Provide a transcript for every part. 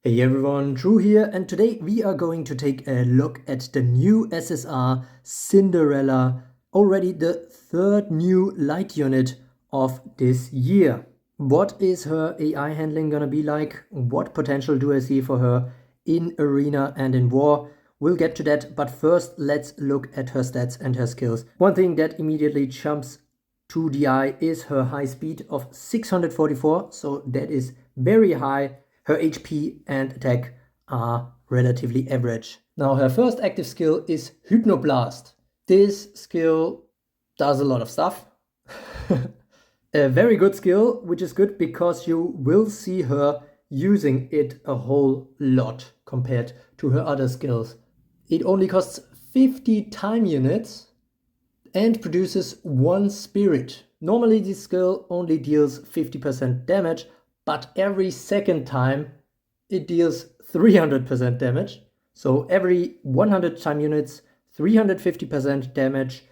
Hey everyone, Drew here, and today we are going to take a look at the new SSR Cinderella, already the third new light unit of this year. What is her AI handling gonna be like? What potential do I see for her in Arena and in War? We'll get to that, but first let's look at her stats and her skills. One thing that immediately jumps to the eye is her high speed of 644, so that is very high. Her HP and attack are relatively average. Now her first active skill is Hypno Blast. This skill does a lot of stuff. A very good skill, which is good because you will see her using it a whole lot compared to her other skills. It only costs 50 time units and produces 1 spirit. Normally this skill only deals 50% damage, but every second time it deals 300% damage. So every 100 time units, 350% damage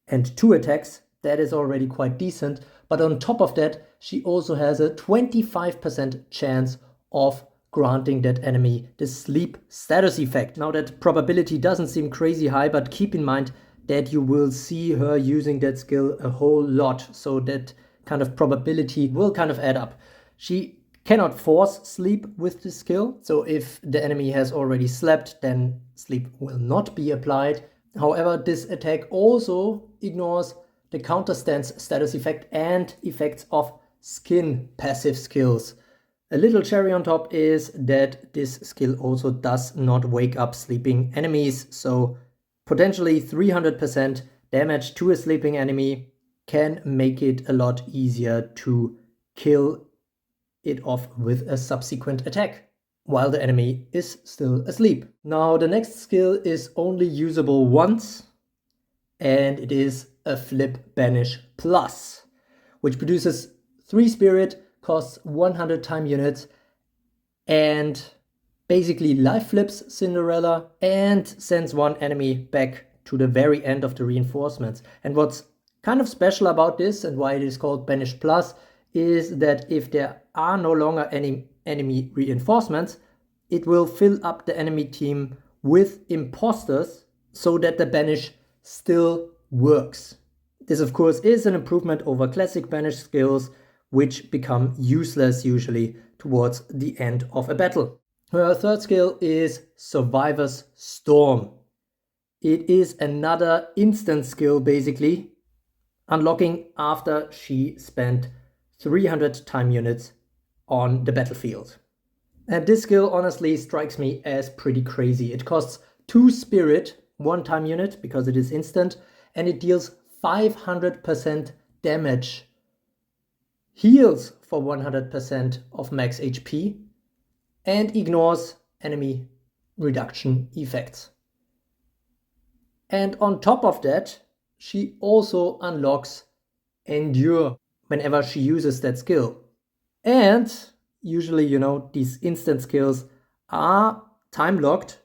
and 2 attacks. That is already quite decent. But on top of that, she also has a 25% chance of granting that enemy the sleep status effect. Now that probability doesn't seem crazy high, but keep in mind that you will see her using that skill a whole lot. So that kind of probability will kind of add up. She cannot force sleep with this skill. So if the enemy has already slept, then sleep will not be applied. However, this attack also ignores the counter stance status effect and effects of skin passive skills. A little cherry on top is that this skill also does not wake up sleeping enemies. So potentially 300% damage to a sleeping enemy can make it a lot easier to kill it off with a subsequent attack while the enemy is still asleep. Now the next skill is only usable once, and it is a flip Banish plus, which produces 3 spirit, costs 100 time units, and basically life flips Cinderella and sends one enemy back to the very end of the reinforcements. And what's kind of special about this and why it is called Banish plus is that if there are no longer any enemy reinforcements, it will fill up the enemy team with imposters so that the Banish still works. This of course is an improvement over classic Banish skills, which become useless usually towards the end of a battle. Her third skill is Survivor's Storm. It is another instant skill basically, unlocking after she spent 300 time units on the battlefield. And this skill honestly strikes me as pretty crazy. It costs 2 spirit, 1 time unit because it is instant, and it deals 500% damage, heals for 100% of max HP, and ignores enemy reduction effects. And on top of that, she also unlocks Endure whenever she uses that skill. And usually, these instant skills are time locked,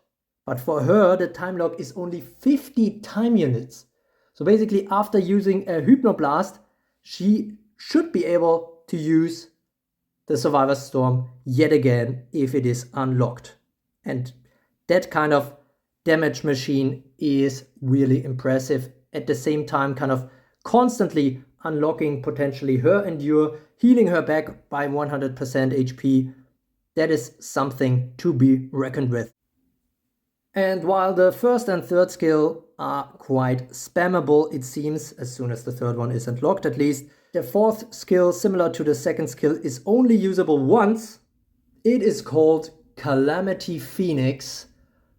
but for her, the time lock is only 50 time units. So basically, after using a Hypnoblast, she should be able to use the Survivor's Storm yet again if it is unlocked. And that kind of damage machine is really impressive. At the same time, kind of constantly unlocking potentially her Endure, healing her back by 100% HP. That is something to be reckoned with. And while the first and third skill are quite spammable, it seems, as soon as the third one is unlocked at least, the fourth skill, similar to the second skill, is only usable once. It is called Calamity Phoenix,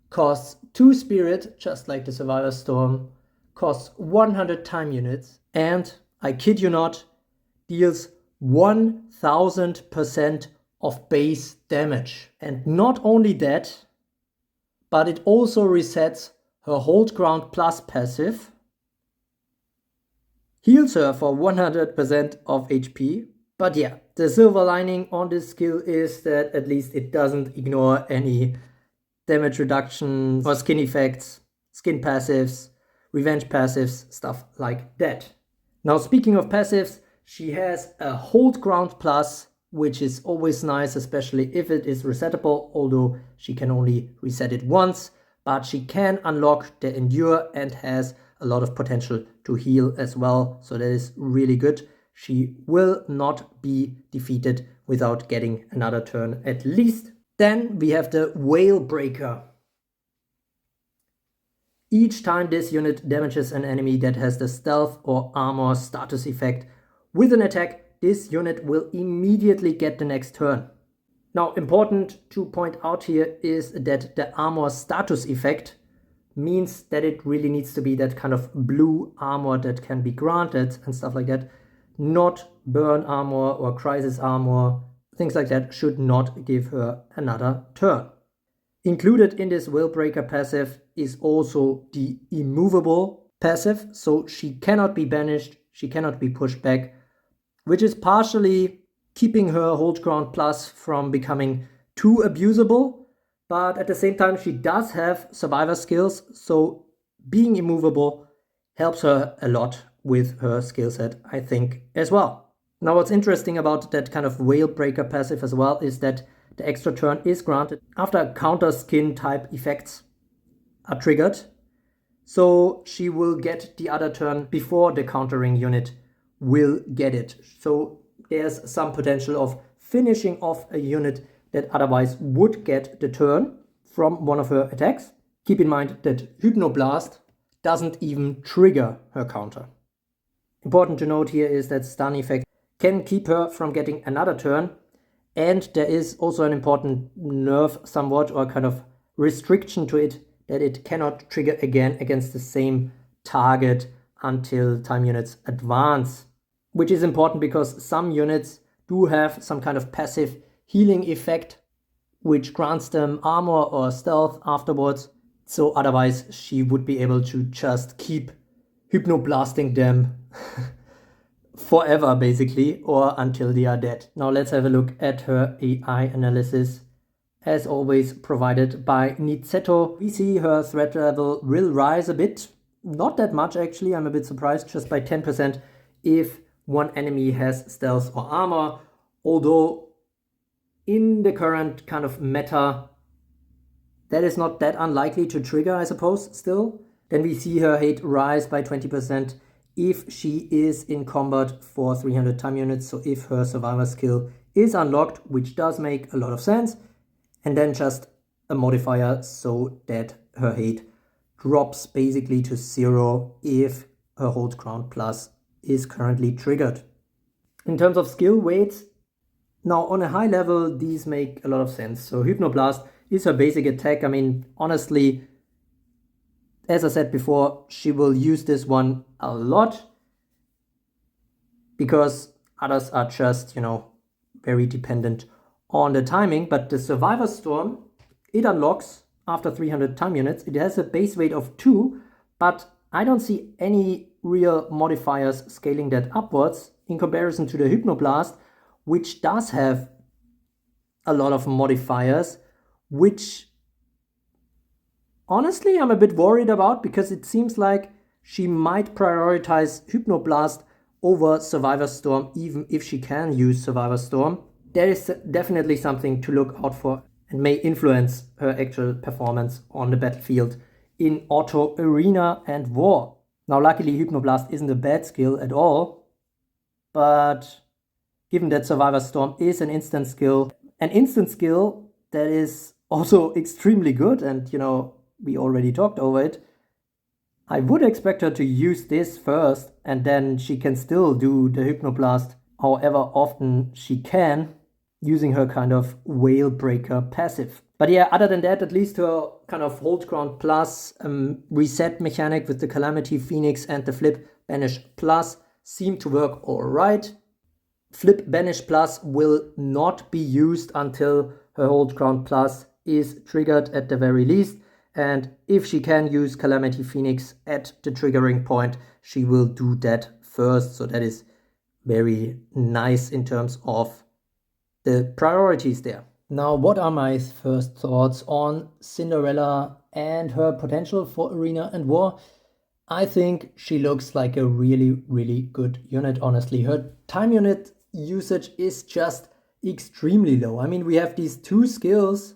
costs 2 spirit, just like the Survivor's Storm, costs 100 time units, and, I kid you not, deals 1000% of base damage. And not only that, but it also resets her Hold Ground Plus passive, heals her for 100% of HP. But yeah, the silver lining on this skill is that at least it doesn't ignore any damage reductions or skin effects, skin passives, revenge passives, stuff like that. Now speaking of passives, she has a Hold Ground Plus which is always nice, especially if it is resettable, although she can only reset it once, but she can unlock the Endure and has a lot of potential to heal as well, so that is really good. She will not be defeated without getting another turn at least. Then we have the Whale Breaker. Each time this unit damages an enemy that has the stealth or armor status effect with an attack, this unit will immediately get the next turn. Now, important to point out here is that the armor status effect means that it really needs to be that kind of blue armor that can be granted and stuff like that. Not burn armor or crisis armor, things like that should not give her another turn. Included in this Whale Breaker passive is also the immovable passive, so she cannot be banished, she cannot be pushed back, which is partially keeping her hold ground plus from becoming too abusable, but at the same time she does have survivor skills, so being immovable helps her a lot with her skill set, I think, as well. Now, what's interesting about that kind of Whale Breaker passive as well is that the extra turn is granted after counter skin type effects are triggered, so she will get the other turn before the countering unit will get it. So there's some potential of finishing off a unit that otherwise would get the turn from one of her attacks. Keep in mind that Hypno Blast doesn't even trigger her counter. Important to note here is that stun effect can keep her from getting another turn, and there is also an important nerf somewhat, or kind of restriction to it, that it cannot trigger again against the same target until time units advance. Which is important because some units do have some kind of passive healing effect, which grants them armor or stealth afterwards. So otherwise she would be able to just keep hypnoblasting them forever, basically, or until they are dead. Now let's have a look at her AI analysis. As always, provided by Nizetto. We see her threat level will rise a bit. Not that much, actually. I'm a bit surprised, just by 10% if one enemy has stealth or armor. Although in the current kind of meta, that is not that unlikely to trigger, I suppose, still. Then we see her hate rise by 20% if she is in combat for 300 time units, so if her survivor skill is unlocked, which does make a lot of sense, and then just a modifier so that her hate drops basically to 0 if her hold ground plus is currently triggered. In terms of skill weights, now on a high level these make a lot of sense. So Hypnoblast is her basic attack. I mean, honestly, as I said before, she will use this one a lot because others are just, very dependent on the timing. But the Survivor Storm, it unlocks after 300 time units. It has a base weight of 2, but I don't see any real modifiers scaling that upwards in comparison to the Hypnoblast, which does have a lot of modifiers, which honestly, I'm a bit worried about because it seems like she might prioritize Hypnoblast over Survivor Storm, even if she can use Survivor Storm. There is definitely something to look out for and may influence her actual performance on the battlefield in Auto, Arena, and War. Now, luckily, Hypnoblast isn't a bad skill at all, but given that Survivor Storm is an instant skill that is also extremely good, and we already talked over it, I would expect her to use this first, and then she can still do the Hypnoblast however often she can, using her kind of Whale Breaker passive. But yeah, other than that, at least her kind of hold ground plus reset mechanic with the Calamity, Phoenix, and the Flip Banish Plus seem to work alright. Flip Banish Plus will not be used until her hold ground plus is triggered at the very least. And if she can use Calamity Phoenix at the triggering point, she will do that first. So that is very nice in terms of the priorities there. Now, what are my first thoughts on Cinderella and her potential for Arena and War? I think she looks like a really, really good unit, honestly. Her time unit usage is just extremely low. I mean, we have these two skills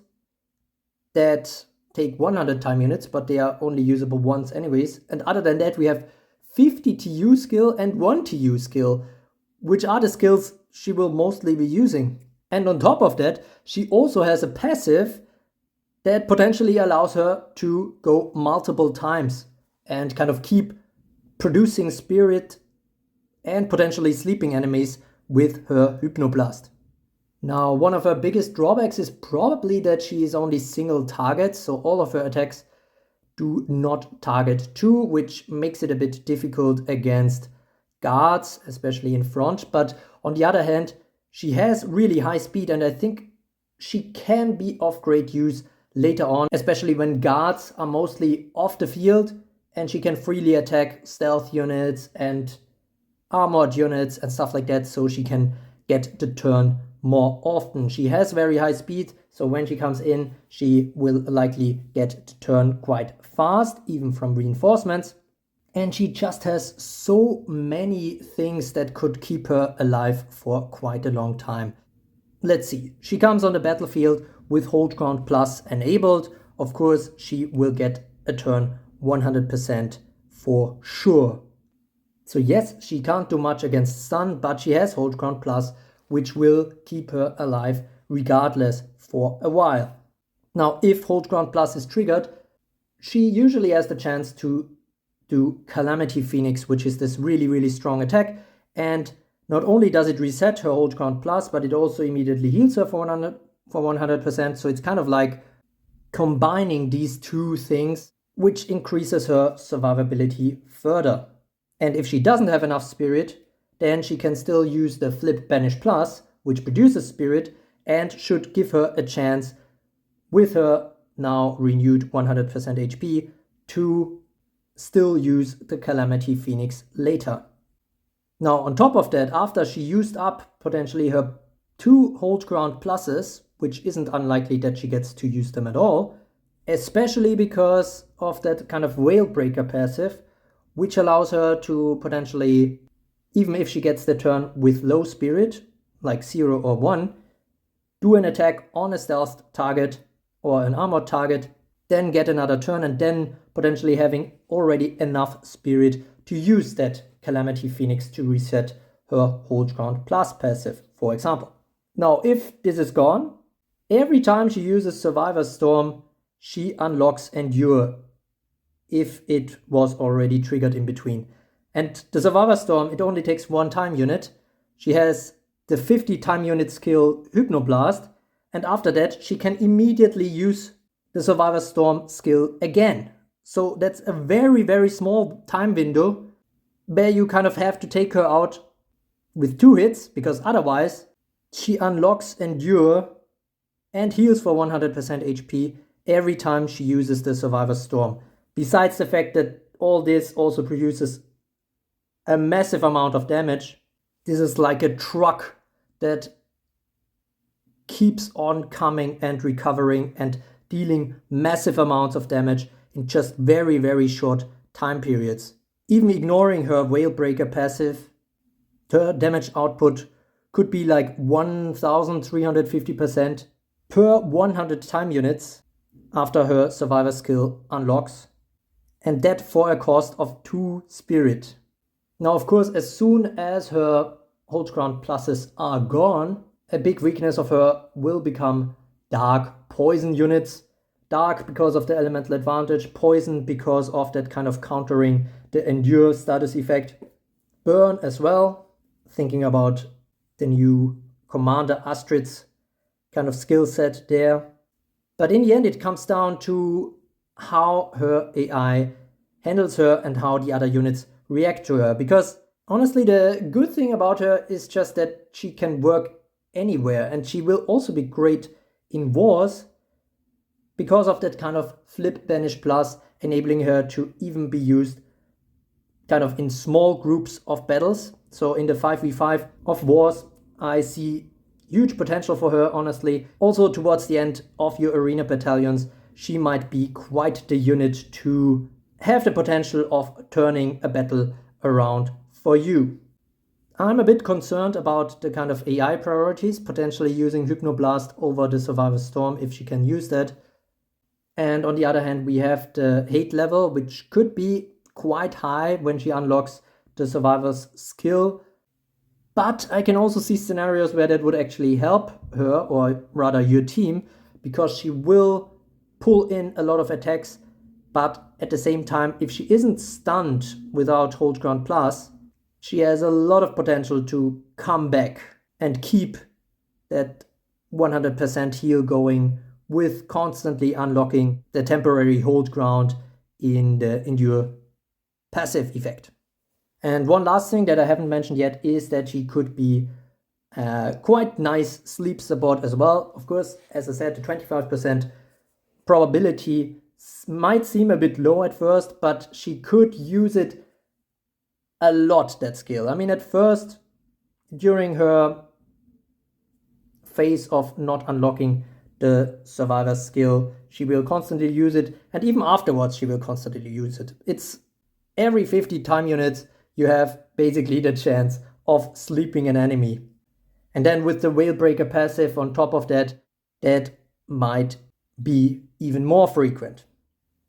that take 100 time units, but they are only usable once anyways. And other than that, we have 50 TU skill and 1 TU skill, which are the skills she will mostly be using. And on top of that, she also has a passive that potentially allows her to go multiple times and kind of keep producing spirit and potentially sleeping enemies with her Hypnoblast. Now, one of her biggest drawbacks is probably that she is only single target, so all of her attacks do not target two, which makes it a bit difficult against guards, especially in front. But on the other hand, she has really high speed, and I think she can be of great use later on, especially when guards are mostly off the field and she can freely attack stealth units and armored units and stuff like that, so she can get the turn more often. She has very high speed, so when she comes in, she will likely get the turn quite fast, even from reinforcements. And she just has so many things that could keep her alive for quite a long time. Let's see. She comes on the battlefield with Hold Ground Plus enabled. Of course, she will get a turn 100% for sure. So yes, she can't do much against stun, but she has Hold Ground Plus, which will keep her alive regardless for a while. Now, if Hold Ground Plus is triggered, she usually has the chance to do Calamity Phoenix, which is this really, really strong attack. And not only does it reset her Hold Ground Plus, but it also immediately heals her for 100%. So it's kind of like combining these two things, which increases her survivability further. And if she doesn't have enough spirit, then she can still use the Flip Banish Plus, which produces spirit and should give her a chance with her now renewed 100% HP to still use the Calamity Phoenix later. Now, on top of that, after she used up potentially her 2 Hold Ground Pluses, which isn't unlikely that she gets to use them at all, especially because of that kind of Whale Breaker passive, which allows her to potentially, even if she gets the turn with low spirit, like 0 or 1, do an attack on a stealth target or an armored target, then get another turn, and then potentially having already enough spirit to use that Calamity Phoenix to reset her Hold Ground Plus passive, for example. Now, if this is gone, every time she uses Survivor's Storm, she unlocks Endure, if it was already triggered in between. And the Survivor Storm, it only takes 1 time unit. She has the 50 time unit skill Hypnoblast, and after that she can immediately use the Survivor Storm skill again. So that's a very, very small time window where you kind of have to take her out with 2 hits, because otherwise she unlocks Endure and heals for 100% HP every time she uses the Survivor Storm. Besides the fact that all this also produces a massive amount of damage. This is like a truck that keeps on coming and recovering and dealing massive amounts of damage in just very, very short time periods. Even ignoring her Whale Breaker passive, her damage output could be like 1350% per 100 time units after her Survivor skill unlocks, and that for a cost of 2 spirit. Now, of course, as soon as her Hold Ground Pluses are gone, a big weakness of her will become dark poison units. Dark because of the elemental advantage, poison because of that kind of countering the Endure status effect. Burn as well, thinking about the new Commander Astrid's kind of skill set there. But in the end, it comes down to how her AI handles her and how the other units react to her. Because honestly, the good thing about her is just that she can work anywhere, and she will also be great in wars because of that kind of Flip Banish Plus, enabling her to even be used kind of in small groups of battles. So in the 5v5 of wars, I see huge potential for her, honestly. Also towards the end of your arena battalions, she might be quite the unit to have the potential of turning a battle around for you. I'm a bit concerned about the kind of AI priorities, potentially using Hypnoblast over the Survivor Storm if she can use that. And on the other hand, we have the hate level, which could be quite high when she unlocks the Survivor's skill. But I can also see scenarios where that would actually help her, or rather your team, because she will pull in a lot of attacks. But at the same time, if she isn't stunned without Hold Ground Plus, she has a lot of potential to come back and keep that 100% heal going with constantly unlocking the temporary hold ground in the Endure passive effect. And one last thing that I haven't mentioned yet is that she could be quite nice sleep support as well. Of course, as I said, the 25% probability might seem a bit low at first, but she could use it a lot, that skill. I mean, at first, during her phase of not unlocking the Survivor skill, she will constantly use it, and even afterwards she will constantly use it. It's every 50 time units you have basically the chance of sleeping an enemy. And then with the Whale Breaker passive on top of that, that might be even more frequent.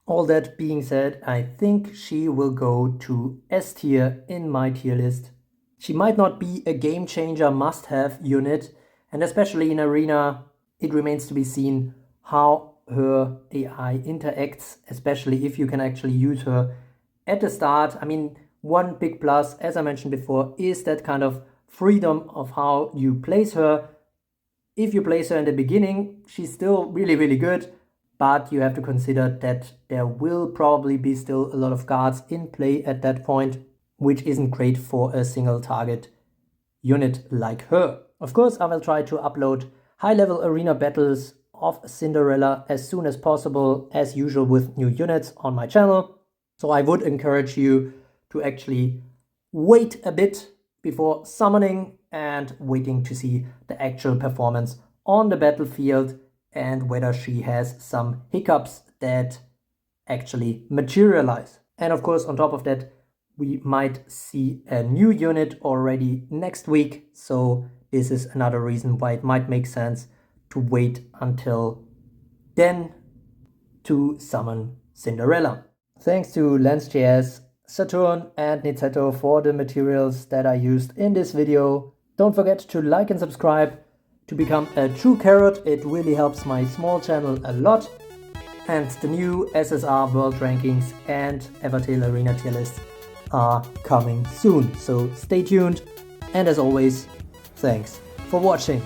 All that being said, I think she will go to S tier in my tier list. She might not be a game changer must-have unit, and especially in Arena, it remains to be seen how her AI interacts, especially if you can actually use her at the start. I mean, one big plus, as I mentioned before, is that kind of freedom of how you place her. If you place her in the beginning, she's still really, really good, but you have to consider that there will probably be still a lot of guards in play at that point, which isn't great for a single target unit like her. Of course, I will try to upload high-level arena battles of Cinderella as soon as possible, as usual with new units on my channel. So I would encourage you to actually wait a bit before summoning and waiting to see the actual performance on the battlefield and whether she has some hiccups that actually materialize. And of course, on top of that, we might see a new unit already next week. So this is another reason why it might make sense to wait until then to summon Cinderella. Thanks to Lens.js, Saturn and Nizetto for the materials that I used in this video. Don't forget to like and subscribe to become a true carrot. It really helps my small channel a lot. And the new SSR World Rankings and Evertale Arena tier list are coming soon. So stay tuned. And as always, thanks for watching.